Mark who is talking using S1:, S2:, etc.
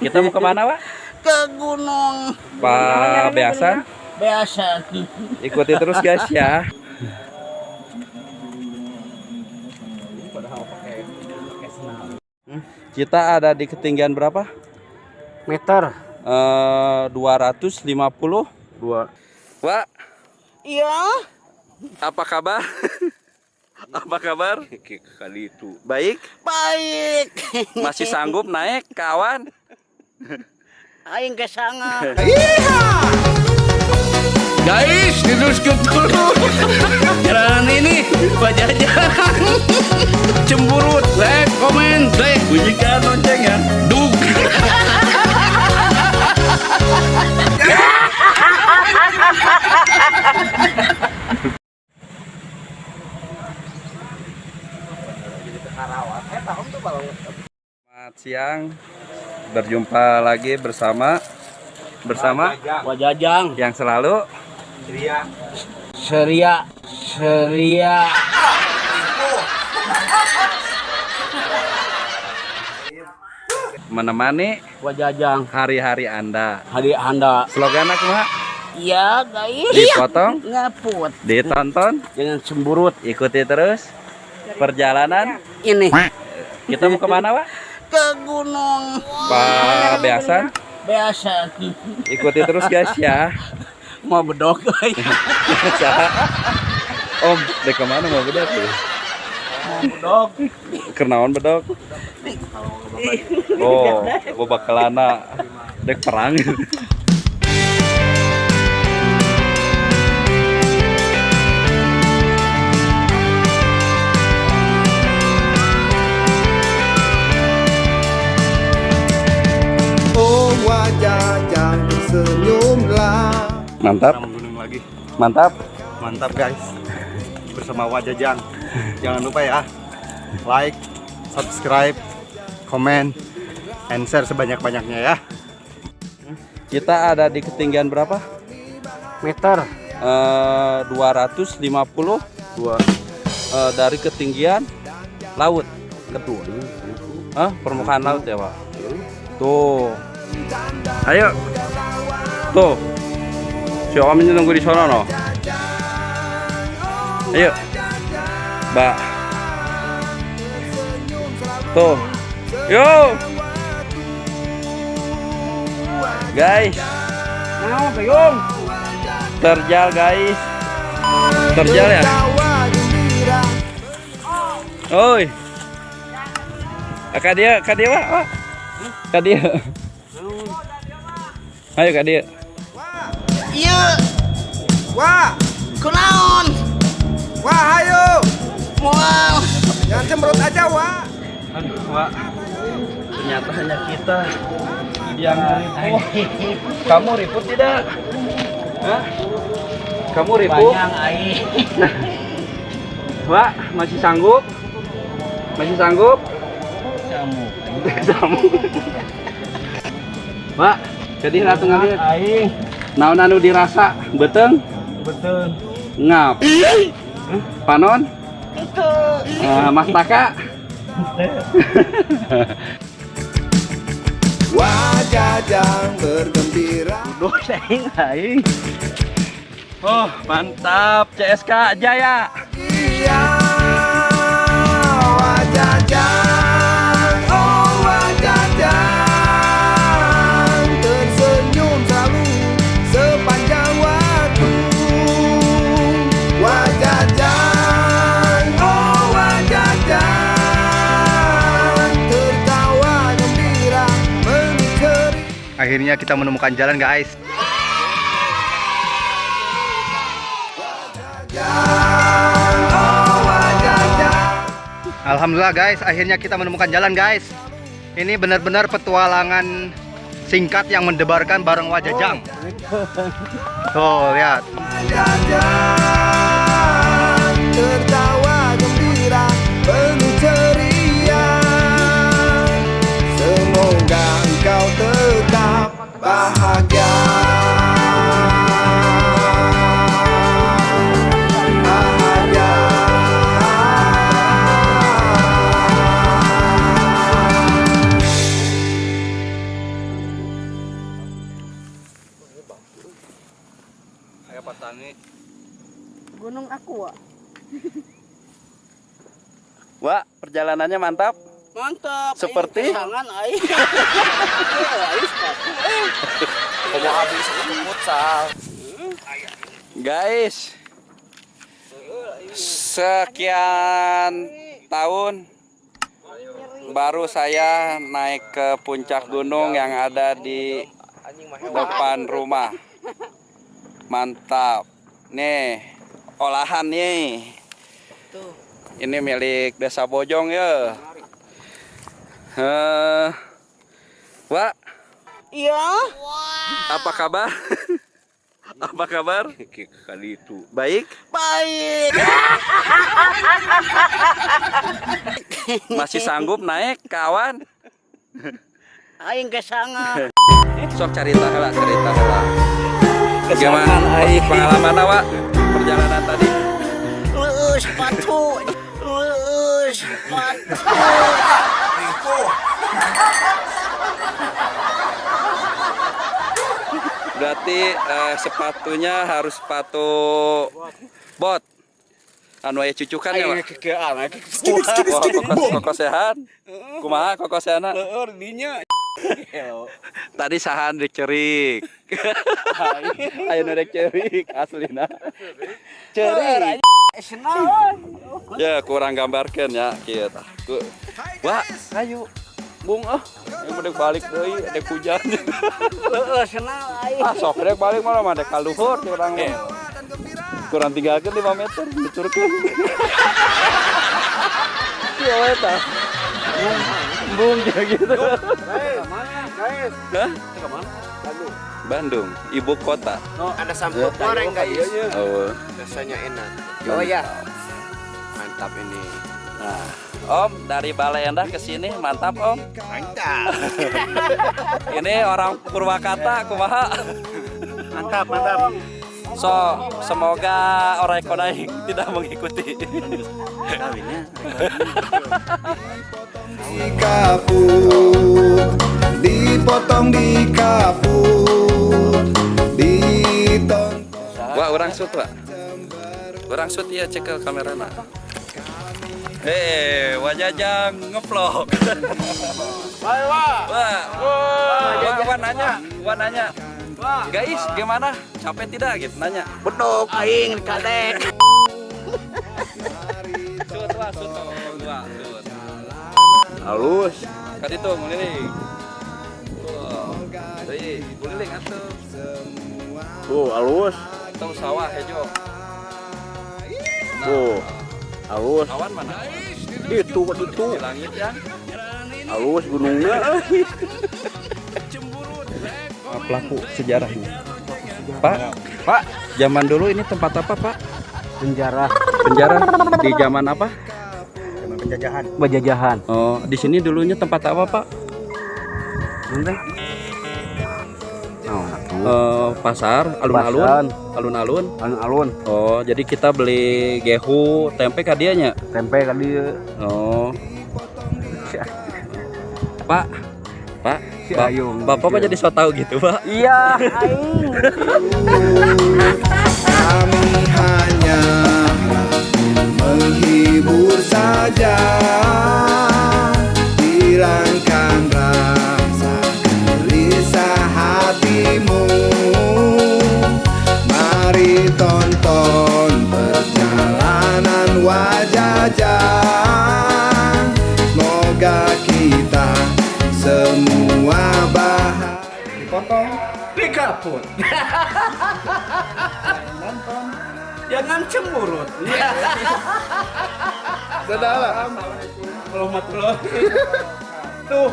S1: Kita mau kemana, Pak?
S2: Ke gunung.
S1: Pak Beasan.
S2: Biasa.
S1: Ikuti terus guys ya. Kita ada di ketinggian berapa?
S2: Meter.
S1: 250. Pak,
S2: Iya.
S1: apa kabar? Apa kabar?
S3: Kali itu
S1: Baik?
S2: Baik.
S1: Masih sanggup naik, kawan?
S2: Aing kesanga.
S3: guys, diteruskan dulu jalan ini Bajajang cemburut, like, komen, like, bunyikan loncengnya duk.
S1: Selamat siang. Berjumpa lagi bersama
S2: Wajajang.
S1: yang selalu
S2: Seria.
S1: menemani
S2: Wajajang.
S1: hari-hari Anda.
S2: Hari Anda.
S1: Slogan aku mah
S2: Iya, guys.
S1: dipotong,
S2: Ngaput.
S1: ditonton,
S2: Jangan cemburut.
S1: ikuti terus perjalanan.
S2: Ini
S1: Kita mau kemana, Pak?
S2: ke gunung.
S1: Pak Beasan.
S2: Biasa.
S1: Ikuti terus guys ya.
S2: Mau bedok, guys.
S1: Om, dek kemana mau bedok tuh?
S2: Mau bedok.
S1: Kernaon bedok? Oh, gua bakalana dek perang.
S4: Oh Wajajang tersenyumlah.
S1: Mantap,
S3: Gunung lagi,
S1: mantap.
S3: mantap guys, bersama Wajajang. Jangan lupa ya, like, subscribe, komen, and share sebanyak-banyaknya ya.
S1: Kita ada di ketinggian berapa?
S2: Meter.
S1: 250 dari ketinggian laut.
S3: Kedua,
S1: Permukaan laut ya, Pak. Tuh. Ayo. Tuh. Si Om ini nunggu di sono no. Ayo. Mbak. Tuh. Yo. Guys,
S2: Mau bayung.
S1: terjal guys. Terjal ya. Oi. Kak dia, Pak. Pak. Kak dia. Ayo Kak dia.
S2: Iya.
S4: Wah,
S2: Kunaon.
S4: wah ayo.
S2: Wow.
S4: Jangan cemberut aja, wah.
S1: Aduh, Pak. Ternyata hanya kita yang ribut. Kamu ribut tidak? Hah? Kamu ribut?
S2: Banyak air.
S1: Pak, masih sanggup? Masih sanggup?
S2: Kamu.
S1: Kamu. Pak, jadi ratu ngalir.
S2: Aing.
S1: Naon anu dirasa? Beteng?
S2: Betul.
S1: Ngap. Panon?
S2: Itu.
S1: Mas Taka?
S4: Wajajang bergembira.
S2: Dosa aing.
S1: Oh, mantap. CSK Jaya.
S4: Iya, Wajajang, oh Wajajang, tersenyum selalu sepanjang waktu. Wajajang, oh Wajajang, tertawa gembira menikeri.
S3: akhirnya kita menemukan jalan guys. Alhamdulillah guys, akhirnya kita menemukan jalan guys. Ini benar-benar petualangan singkat yang mendebarkan bareng Wajajang. Tuh lihat.
S4: Wajajang, tertawa gembira penuh ceria. Semoga engkau tetap bahagia.
S1: Patangi.
S5: Gunung Aqua.
S1: Wah, perjalanannya mantap.
S5: Mantap.
S1: Seperti?
S5: Tangan aing.
S1: Mau habis itu futsal. Guys, sekian tahun baru saya naik ke puncak gunung yang ada di depan rumah. Mantap. Nih, olahan nih. Ini milik Desa Bojong ya. Wak.
S5: Iya.
S1: Apa kabar? Apa kabar?
S2: Kali itu.
S1: Baik?
S5: Baik.
S1: Masih sanggup naik, kawan?
S5: Aing kesangan.
S1: Sok cerita heula. Gimana pengalaman awak perjalanan tadi?
S5: Sepatu.
S1: Berarti sepatunya harus sepatu bot. Anu aya cucukan ya, Pak? Koko sehat. Kumaha koko sehat? Tadi sahan dek cerik. Ayo nu dek cerik aslina. Cerik. Ya kurang gambarkan ya kieu tah. Wah, ayo. Bung yang udah balik deui ada hujan.
S5: Heeh, senang aing.
S1: Sok rek balik malah mah ada kaluhur urang. Kurang tinggalkeun 5 meter diturkeun. Kieu eta. Bung kayak gitu.
S2: Guys.
S1: Hah?
S2: Ke mana?
S1: Bandung, ibu kota.
S2: Ada sambal goreng guys.
S1: Oh.
S2: Rasanya enak. Oh ya. Mantap ini.
S1: Nah, Om dari Balai Endah ke sini mantap Om.
S2: Mantap.
S1: Ini orang Purwakarta kumaha?
S2: Mantap.
S1: So, semoga orang Konaing tidak mengikuti. Kawinnya.
S4: Dipotong di kapur, ditonton.
S1: Wah, orang shoot, Pak. Orang shoot ya, cek ke kamerana. Wajajang ngevlog. Wah, nanya. Guys, gimana? Capek tidak gitu nanya.
S5: Bedog aing kadek.
S1: Shoot.
S2: Halus.
S1: Kadi tuh nguliling. Tadi nguliling atuh.
S2: Halus.
S1: Tuh sawah hejo.
S2: Halus.
S1: Awan mana?
S2: Itu.
S1: Di langit ya.
S2: Halus gunungnya.
S1: Pelaku sejarahnya. Pak, zaman dulu ini tempat apa, Pak?
S2: Penjara.
S1: Penjara di zaman apa?
S2: Penjajahan.
S1: Oh, di sini dulunya tempat apa, Pak?
S2: Nanti.
S1: Pasar, alun-alun. Oh, jadi kita beli gehu, tempe kadianya.
S2: Tempe kali.
S1: Oh. Pak. Bapak kok jadi so tahu gitu, Pak?
S2: Iya, aing.
S4: Kami hanya menghibur saja, hilangkan rasa gelisah hatimu. Mari tonton perjalanan Wajajang. Semoga kita semua bahagia. Dipotong
S2: Di kaput. Jangan cemurut.
S4: Dadah.
S2: Tuh.